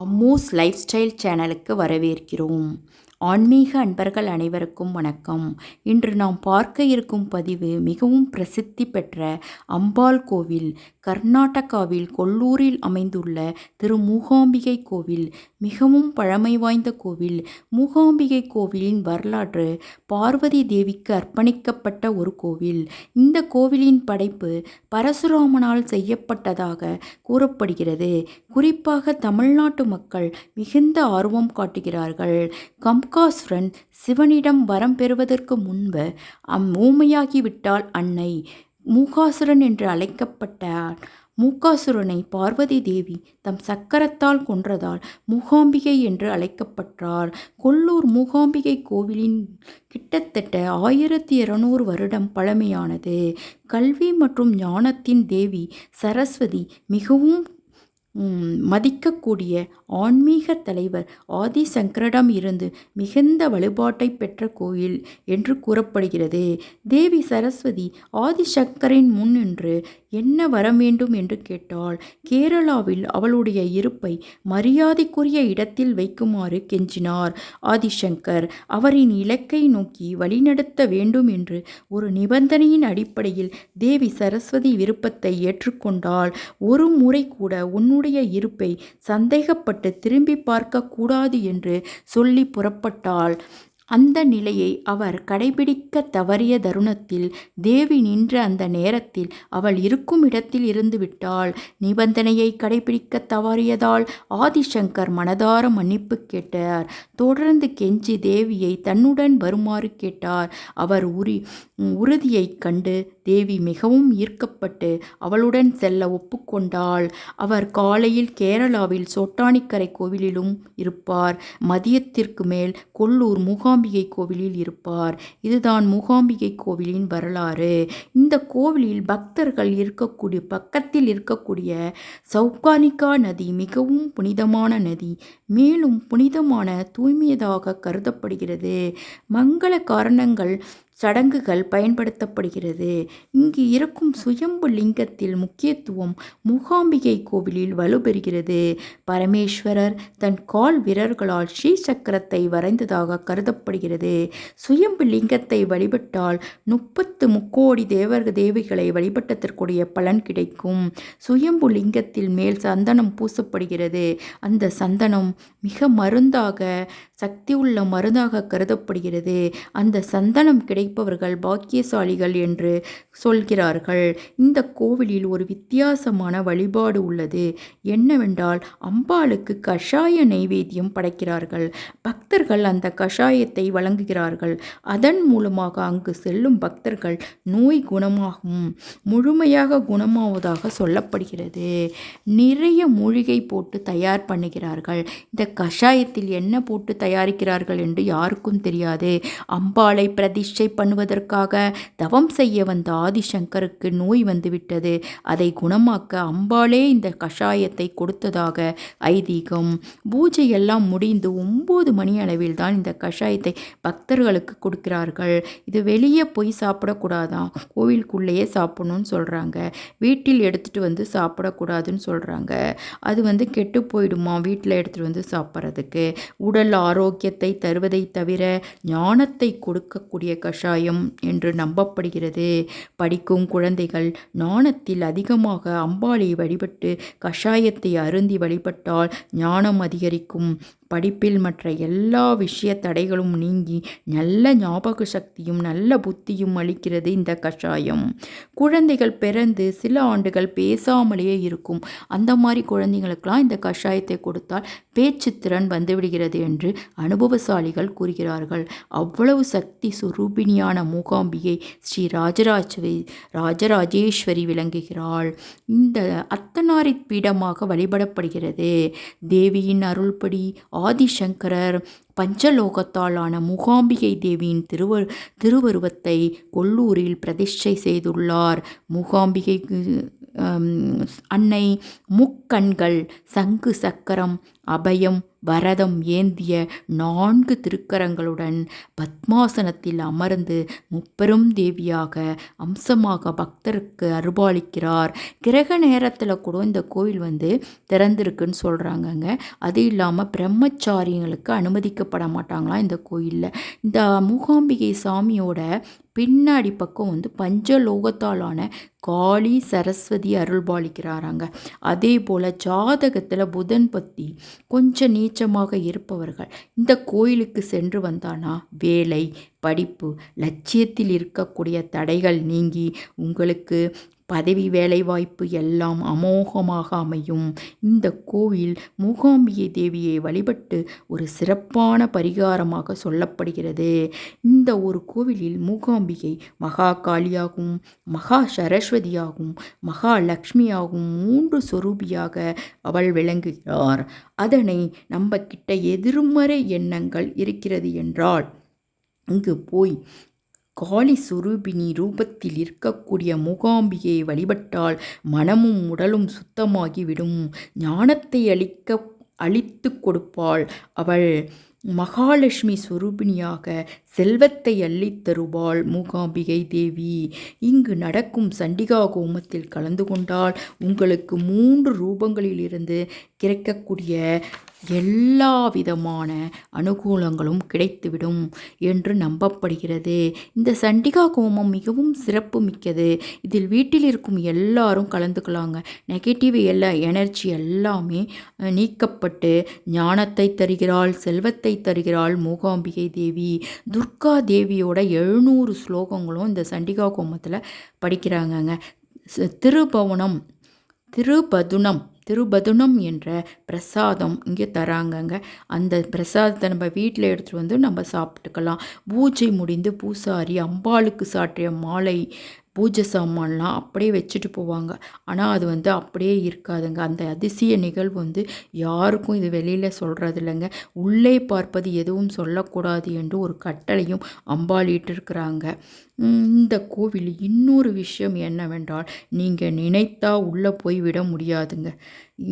Ammu's life style சேனலுக்கு வரவேற்கிறோம். ஆன்மீக அன்பர்கள் அனைவருக்கும் வணக்கம். இன்று நாம் பார்க்க இருக்கும் பதிவு மிகவும் பிரசித்தி பெற்ற அம்பாள் கோவில். கர்நாடகாவில் கொல்லூரில் அமைந்துள்ள திரு மூகாம்பிகை கோவில் மிகவும் பழமை வாய்ந்த கோவில். மூகாம்பிகை கோவிலின் வரலாறு பார்வதி தேவிக்கு அர்ப்பணிக்கப்பட்ட ஒரு கோவில். இந்த கோவிலின் படைப்பு பரசுராமனால் செய்யப்பட்டதாக கூறப்படுகிறது. குறிப்பாக தமிழ்நாட்டு மக்கள் மிகுந்த ஆர்வம் காட்டுகிறார்கள். கம்காசுரன் சிவனிடம் வரம் பெறுவதற்கு முன்பு ஊமையாகிவிட்டாள் அன்னை. மூகாசுரன் என்று அழைக்கப்பட்டார். மூகாசுரனை பார்வதி தேவி தம் சக்கரத்தால் கொன்றதால் மூகாம்பிகை என்று அழைக்கப்பட்டார். கொல்லூர் மூகாம்பிகை கோவிலின் கிட்டத்தட்ட 1200 வருடம் பழமையானது. கல்வி மற்றும் ஞானத்தின் தேவி சரஸ்வதி மிகவும் மதிக்கக்கூடிய ஆன்மீக தலைவர் ஆதிசங்கரிடம் இருந்து மிகுந்த வழிபாட்டை பெற்ற கோயில் என்று கூறப்படுகிறது. தேவி சரஸ்வதி ஆதிசங்கரின் முன் நின்று என்ன வர வேண்டும் என்று கேட்டாள். கேரளாவில் அவளுடைய இருப்பை மரியாதைக்குரிய இடத்தில் வைக்குமாறு கெஞ்சினார். ஆதிசங்கர் அவரின் இலக்கை நோக்கி வழிநடத்த வேண்டும் என்று ஒரு நிபந்தனையின் அடிப்படையில் தேவி சரஸ்வதி விருப்பத்தை ஏற்றுக்கொண்டாள். ஒரு முறை கூட உன்னுடைய இருப்பை சந்தேகப்பட்டு திரும்பி பார்க்க கூடாது என்று சொல்லி புறப்பட்டாள். அந்த நிலையை அவர் கடைபிடிக்க தவறிய தருணத்தில் தேவி நின்ற அந்த நேரத்தில் அவள் இருக்கும் இடத்தில் இருந்து விட்டாள். நிபந்தனையை கடைபிடிக்க தவறியதால் ஆதிசங்கர் மனதார மன்னிப்பு கேட்டார். தொடர்ந்து கெஞ்சி தேவியை தன்னுடன் வருமாறு கேட்டார். அவர் உறுதியை கண்டு தேவி மிகவும் ஈர்க்கப்பட்டு அவளுடன் செல்ல ஒப்புக்கொண்டாள். அவர் காலையில் கேரளாவில் சோட்டானிக்கரை கோவிலிலும் இருப்பார். மதியத்திற்கு மேல் கொல்லூர் மூகாம்பிகை கோவிலில் இருப்பார். இதுதான் மூகாம்பிகை கோவிலின் வரலாறு. இந்த கோவிலில் பக்தர்கள் பக்கத்தில் இருக்கக்கூடிய சௌகானிகா நதி மிகவும் புனிதமான நதி. மேலும் புனிதமான தூய்மையதாக கருதப்படுகிறது. மங்கள காரணங்கள் சடங்குகள் பயன்படுத்தப்படுகிறது. இங்கு இருக்கும் சுயம்பு லிங்கத்தில் முக்கியத்துவம் மூகாம்பிகை கோவிலில் வலுப்பெறுகிறது. பரமேஸ்வரர் தன் கால் விரல்களால் ஸ்ரீ சக்கரத்தை வரைந்ததாக கருதப்படுகிறது. சுயம்பு லிங்கத்தை வழிபட்டால் 30 முக்கோடி தேவிகளை வழிபட்டதற்குரிய பலன் கிடைக்கும். சுயம்பு லிங்கத்தில் மேல் சந்தனம் பூசப்படுகிறது. அந்த சந்தனம் மிக சக்தியுள்ள மருந்தாக கருதப்படுகிறது. அந்த சந்தனம் கிடைப்பவர்கள் பாக்கியசாலிகள் என்று சொல்கிறார்கள். இந்த கோவிலில் ஒரு வித்தியாசமான வழிபாடு உள்ளது. என்னவென்றால் அம்பாளுக்கு கஷாய நைவேத்தியம் படைக்கிறார்கள். பக்தர்கள் அந்த கஷாயத்தை வழங்குகிறார்கள். அதன் மூலமாக அங்கு செல்லும் பக்தர்கள் நோய் முழுமையாக குணமாவதாக சொல்லப்படுகிறது. நிறைய மூலிகை போட்டு தயார் பண்ணுகிறார்கள். இந்த கஷாயத்தில் என்ன போட்டு தயாரிக்கிறார்கள் என்று யாருக்கும் தெரியாது. அம்பாளை பிரதிஷ்டை பண்ணுவதற்காக தவம் செய்ய வந்த ஆதிசங்கருக்கு நோய் வந்துவிட்டது. அதை குணமாக்க அம்பாளே இந்த கஷாயத்தை கொடுத்ததாக ஐதீகம். பூஜை எல்லாம் முடிந்து 9 மணி அளவில் தான் இந்த கஷாயத்தை பக்தர்களுக்கு கொடுக்கிறார்கள். இது வெளியே போய் சாப்பிடக்கூடாதான், கோவிலுக்குள்ளேயே சாப்பிடணும்னு சொல்கிறாங்க. வீட்டில் எடுத்துகிட்டு வந்து சாப்பிடக்கூடாதுன்னு சொல்கிறாங்க. அது கெட்டு போயிடுமா வீட்டில் எடுத்துகிட்டு வந்து சாப்பிட்றதுக்கு. உடல் ஆரோக்கியத்தை தருவதை தவிர ஞானத்தை கொடுக்கக்கூடிய கஷாயம் என்று நம்பப்படுகிறது. படிக்கும் குழந்தைகள் ஞானத்தில் அதிகமாக அம்பாளை வழிபட்டு கஷாயத்தை அருந்தி வழிபட்டால் ஞானம் அதிகரிக்கும். படிப்பில் மற்ற எல்லா விஷய தடைகளும் நீங்கி நல்ல ஞாபக சக்தியும் நல்ல புத்தியும் அளிக்கிறது இந்த கஷாயம். குழந்தைகள் பிறந்து சில ஆண்டுகள் பேசாமலேயே இருக்கும். அந்த மாதிரி குழந்தைகளுக்கெல்லாம் இந்த கஷாயத்தை கொடுத்தால் பேச்சு திறன் வந்துவிடுகிறது என்று அனுபவசாலிகள் கூறுகிறார்கள். அவ்வளவு சக்தி சுரூபிணியான மூகாம்பிகை ஸ்ரீ ராஜராஜேஸ்வரி விளங்குகிறாள். இந்த அர்த்தநாரி பீடமாக வழிபடப்படுகிறது. தேவியின் அருள்படி ஆதிசங்கரர் பஞ்சலோகத்தாலான மூகாம்பிகை தேவியின் திருவருவத்தை கொல்லூரில் பிரதிஷ்டை செய்துள்ளார். மூகாம்பிகை அன்னை முக்கண்கள், சங்கு சக்கரம், அபயம், வரதம் ஏந்திய 4 திருக்கரங்களுடன் பத்மாசனத்தில் அமர்ந்து முப்பெரும் தேவியாக அம்சமாக பக்தருக்கு அருள்பாலிக்கிறார். கிரக நேரத்தில் கூட இந்த கோவில் திறந்திருக்குன்னு சொல்கிறாங்கங்க. அது இல்லாமல் பிரம்மச்சாரிகளுக்கு அனுமதிக்கப்பட மாட்டாங்களாம் இந்த கோயிலில். இந்த மூகாம்பிகை சாமியோட பின்னாடி பக்கம் பஞ்சலோகத்தாலான காளி சரஸ்வதி அருள்பாலிக்கிறாராங்க. அதே போல் ஜாதகத்தில் புதன் பத்தி கொஞ்சம் நீச்சமாக இருப்பவர்கள் இந்த கோயிலுக்கு சென்று வந்தானா வேலை, படிப்பு, லட்சியத்தில் இருக்கக்கூடிய தடைகள் நீங்கி உங்களுக்கு பதவி, வேலைவாய்ப்பு எல்லாம் அமோகமாக அமையும். இந்த கோவில் மூகாம்பிகை தேவியை வழிபட்டு ஒரு சிறப்பான பரிகாரமாக சொல்லப்படுகிறது. இந்த ஒரு கோவிலில் மூகாம்பிகை மகா காளியாகவும், மகா சரஸ்வதியாகவும், மகா லக்ஷ்மியாகவும் 3 சொரூபியாக அவள் விளங்குகிறார். அதனை நம்ம கிட்ட எதிர்மறை எண்ணங்கள் இருக்கிறது என்றால் இங்கு போய் காளி சுரூபிணி ரூபத்தில் இருக்கக்கூடிய மூகாம்பிகையை வழிபட்டால் மனமும் உடலும் சுத்தமாகிவிடும். ஞானத்தை அளித்து கொடுப்பாள் அவள். மகாலட்சுமி சுரூபிணியாக செல்வத்தை அள்ளித் தருவாள் மூகாம்பிகை தேவி. இங்கு நடக்கும் சண்டிகா ஹோமத்தில் கலந்து கொண்டால் உங்களுக்கு 3 ரூபங்களிலிருந்து கிடைக்கக்கூடிய எல்லா விதமான அனுகூலங்களும் கிடைத்துவிடும் என்று நம்பப்படுகிறது. இந்த சண்டிகா ஹோமம் மிகவும் சிறப்பு மிக்கது. இதில் வீட்டில் இருக்கும் எல்லாரும் கலந்துக்கலாங்க. நெகட்டிவ் எனர்ஜி எல்லாமே நீக்கப்பட்டு ஞானத்தை தருகிறாள், செல்வத்தை தருகிறாள் மூகாம்பிகை தேவி. துர்கா தேவியோட 700 ஸ்லோகங்களும் இந்த சண்டிகா ஹோமத்தில் படிக்கிறாங்கங்க. திருபதுனம் என்ற பிரசாதம் இங்கே தராங்கங்க. அந்த பிரசாதத்தை நம்ம வீட்டில் எடுத்துகிட்டு நம்ம சாப்பிட்டுக்கலாம். பூஜை முடிந்து பூசாரி அம்பாளுக்கு சாற்றிய மாலை, பூஜை சாமான்லாம் அப்படியே வச்சுட்டு போவாங்க. ஆனால் அது அப்படியே இருக்காதுங்க. அந்த அதிசய நிகழ்வு யாருக்கும் இது வெளியில் சொல்கிறது இல்லைங்க. உள்ளே பார்ப்பது எதுவும் சொல்லக்கூடாது என்று ஒரு கட்டளையும் அம்பாளிட்டிருக்கிறாங்க. இந்த கோவில் இன்னொரு விஷயம் என்னவென்றால், நீங்கள் நினைத்தா உள்ளே போய் விட முடியாதுங்க.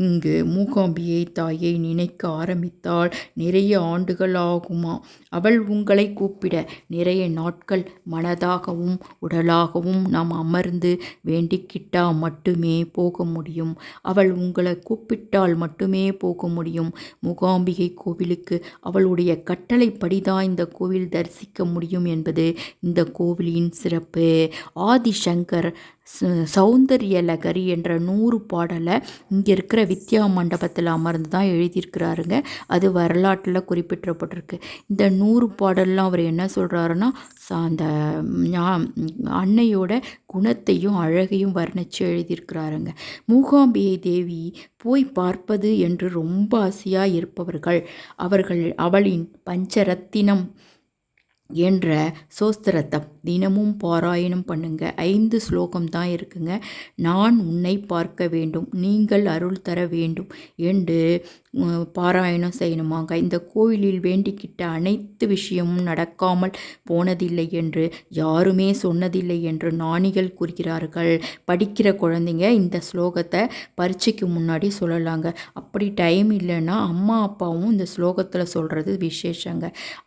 இங்கு மூகாம்பிகை தாயை நினைக்க ஆரம்பித்தால் நிறைய ஆண்டுகள் ஆகுமா. அவள் உங்களை கூப்பிட நிறைய நாட்கள் மனதாகவும் உடலாகவும் நாம் அமர்ந்து வேண்டிக்கிட்டா மட்டுமே போக முடியும். அவள் உங்களை கூப்பிட்டால் மட்டுமே போக முடியும். மூகாம்பிகை கோவிலுக்கு அவளுடைய கட்டளைப்படிதான் இந்த கோவில் தரிசிக்க முடியும் என்பது இந்த கோவிலின் சிறப்பு. ஆதிசங்கர் சௌந்தர்ய லகரி என்ற 100 பாடலை இங்கே இருக்கிற வித்யா மண்டபத்தில் அமர்ந்து தான் எழுதியிருக்கிறாருங்க. அது வரலாற்றில் குறிப்பிடப்பட்டிருக்கு. இந்த 100 பாடல்லாம் அவர் என்ன சொல்கிறாருன்னா, அந்த அன்னையோட குணத்தையும் அழகையும் வர்ணித்து எழுதியிருக்கிறாருங்க. மூகாம்பிகை தேவி போய் பார்ப்பது என்று ரொம்ப ஆசையாக இருப்பவர்கள் அவளின் பஞ்சரத்தினம் என்ற சோஸ்திரத்தை தினமும் பாராயணம் பண்ணுங்க. 5 ஸ்லோகம் தான் இருக்குங்க. நான் உன்னை பார்க்க வேண்டும், நீங்கள் அருள் தர வேண்டும் என்று பாராயணம் செய்யணுமாங்க. இந்த கோயிலில் வேண்டிக்கிட்ட அனைத்து விஷயமும் நடக்காமல் போனதில்லை என்று யாருமே சொன்னதில்லை என்று ஞானிகள் கூறுகிறார்கள். படிக்கிற குழந்தைங்க இந்த ஸ்லோகத்தை பரீட்சைக்கு முன்னாடி சொல்லலாங்க. அப்படி டைம் இல்லைன்னா அம்மா அப்பாவும் இந்த ஸ்லோகத்தில் சொல்கிறது விசேஷங்க.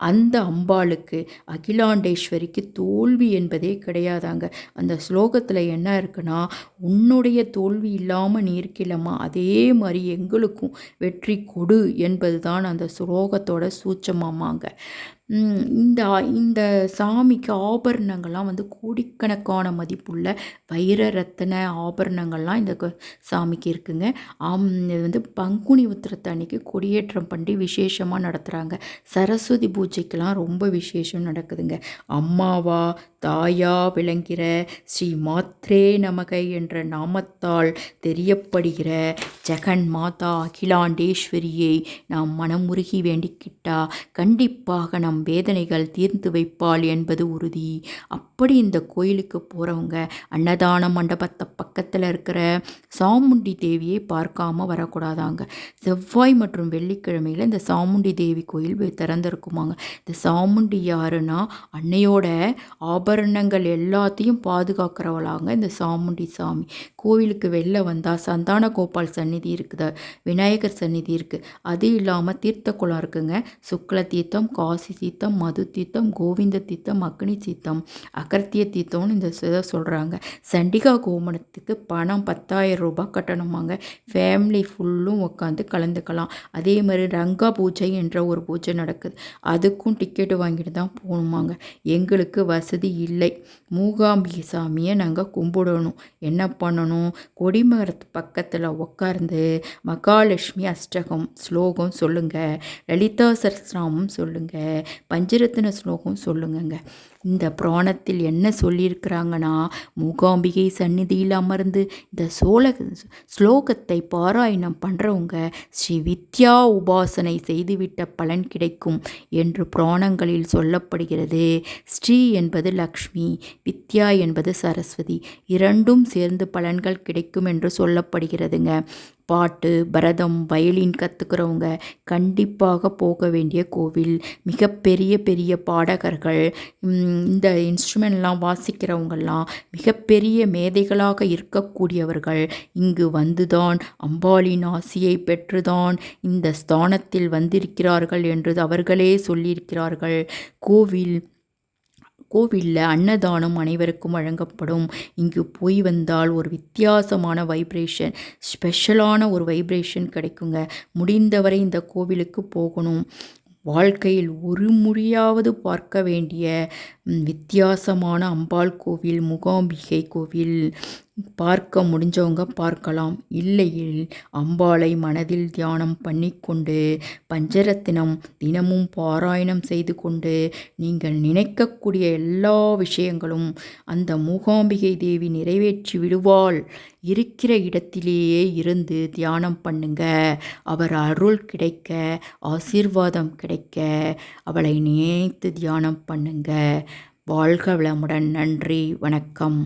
அந்த அம்பாளுக்கு, அகிலாண்டேஸ்வரிக்கு தோல்வி என்பதே கிடையாதாங்க. அந்த ஸ்லோகத்தில் என்ன இருக்குன்னா, உன்னுடைய தோல்வி இல்லாமல் நீ இருக்கலம்மா, அதே மாதிரி எங்களுக்கும் வெற்றி கொடு என்பது தான் அந்த ஸ்லோகத்தோட சூட்சமாமாங்க. இந்த சாமிக்கு ஆபரணங்கள்லாம் கோடிக்கணக்கான மதிப்புள்ள வைர ரத்தின ஆபரணங்கள்லாம் இந்த சாமிக்கு இருக்குங்க. இது பங்குனி உத்திரத்து அன்னைக்கு கொடியேற்றம் பண்ணி விசேஷமாக நடத்துகிறாங்க. சரஸ்வதி பூஜைக்கெல்லாம் ரொம்ப விசேஷம் நடக்குதுங்க. அம்மாவா தாயா விளங்குகிற ஸ்ரீ மாத்ரே நமக என்ற நாமத்தால் தெரியப்படுகிற ஜெகன் மாதா அகிலாண்டேஸ்வரியை நாம் மனமுருகி வேண்டிக்கிட்டா கண்டிப்பாக நம் வேதனைகள் தீர்த்து வைப்பாள் என்பது உறுதி. அப்படி இந்த கோயிலுக்கு போகிறவங்க அன்னதான மண்டபத்தை பக்கத்தில் இருக்கிற சாமுண்டி தேவியை பார்க்காம வரக்கூடாதாங்க. செவ்வாய் மற்றும் வெள்ளிக்கிழமையில் இந்த சாமுண்டி தேவி கோயில் திறந்திருக்குமாங்க. இந்த சாமுண்டி யாருன்னா அன்னையோட ஆபரணங்கள் எல்லாத்தையும் பாதுகாக்கிறவளாங்க இந்த சாமுண்டி சாமி. கோவிலுக்கு வெளில வந்தால் சந்தான கோபால் சந்நிதி இருக்குது, விநாயகர் சந்நிதி இருக்குது. அது இல்லாமல் தீர்த்த குளம் இருக்குங்க. சுக்ல தீர்த்தம், காசி தீர்த்தம், மது தீர்த்தம், கோவிந்த தீர்த்தம், அக்னி தீர்த்தம், அகர்த்திய தீர்த்தம்னு இந்த இதை சொல்கிறாங்க. சண்டிகா கோமணத்துக்கு பணம் 10,000 ரூபாய் கட்டணுமாங்க. ஃபேமிலி ஃபுல்லும் உட்காந்து கலந்துக்கலாம். அதே மாதிரி ரங்கா பூஜை என்ற ஒரு பூஜை நடக்குது. அதுக்கும் டிக்கெட்டு வாங்கிட்டு தான் போகணுமாங்க. எங்களுக்கு வசதி இல்லை. மூகாம்பிகை சாமியை நாங்கள் கும்பிடணும். என்ன பண்ணணும்? கொடிமரத்து பக்கத்தில் உட்கார்ந்து மகாலட்சுமி அஷ்டகம் ஸ்லோகம் சொல்லுங்கள், லலிதா சஹஸ்ரநாமம் சொல்லுங்கள், பஞ்சரத்ன ஸ்லோகம் சொல்லுங்கங்க. இந்த புராணத்தில் என்ன சொல்லியிருக்கிறாங்கன்னா, மூகாம்பிகை சந்நிதியில் அமர்ந்து இந்த ஸ்லோகத்தை பாராயணம் பண்ணுறவங்க ஸ்ரீ வித்யா உபாசனை செய்துவிட்ட பலன் கிடைக்கும் என்று புராணங்களில் சொல்லப்படுகிறது. ஸ்ரீ என்பது லக்ஷ்மி, வித்யா என்பது சரஸ்வதி, இரண்டும் சேர்ந்து பலன்கள் கிடைக்கும் என்று சொல்லப்படுகிறதுங்க. பாட்டு, பரதம், வயலின் கற்றுக்கிறவங்க கண்டிப்பாக போக வேண்டிய கோவில். மிகப்பெரிய பெரிய பாடகர்கள், இந்த இன்ஸ்ட்ருமெண்ட்லாம் வாசிக்கிறவங்கெல்லாம் மிகப்பெரிய மேதைகளாக இருக்கக்கூடியவர்கள் இங்கு வந்துதான் அம்பாளின் ஆசியை பெற்றுதான் இந்த ஸ்தானத்தில் வந்திருக்கிறார்கள் என்று அவர்களே சொல்லியிருக்கிறார்கள். கோவிலில் அன்னதானம் அனைவருக்கும் வழங்கப்படும். இங்கு போய் வந்தால் ஒரு வித்தியாசமான வைப்ரேஷன், ஸ்பெஷலான ஒரு வைப்ரேஷன் கிடைக்குங்க. முடிந்தவரை இந்த கோவிலுக்கு போகணும். வாழ்க்கையில் ஒரு முறையாவது பார்க்க வேண்டிய வித்தியாசமான அம்பாள் கோவில், மூகாம்பிகை கோவில். பார்க்க முடிஞ்சவங்க பார்க்கலாம். இல்லையில் அம்பாளை மனதில் தியானம் பண்ணிக்கொண்டு பஞ்சரத்தினம் தினமும் பாராயணம் செய்து கொண்டு நீங்கள் நினைக்கக்கூடிய எல்லா விஷயங்களும் அந்த மூகாம்பிகை தேவி நிறைவேற்றி விடுவாள். இருக்கிற இடத்திலேயே இருந்து தியானம் பண்ணுங்க. அவர் அருள் கிடைக்க, ஆசீர்வாதம் கிடைக்க அவளை நினைத்து தியானம் பண்ணுங்க. வாழ்க வளமுடன். நன்றி, வணக்கம்.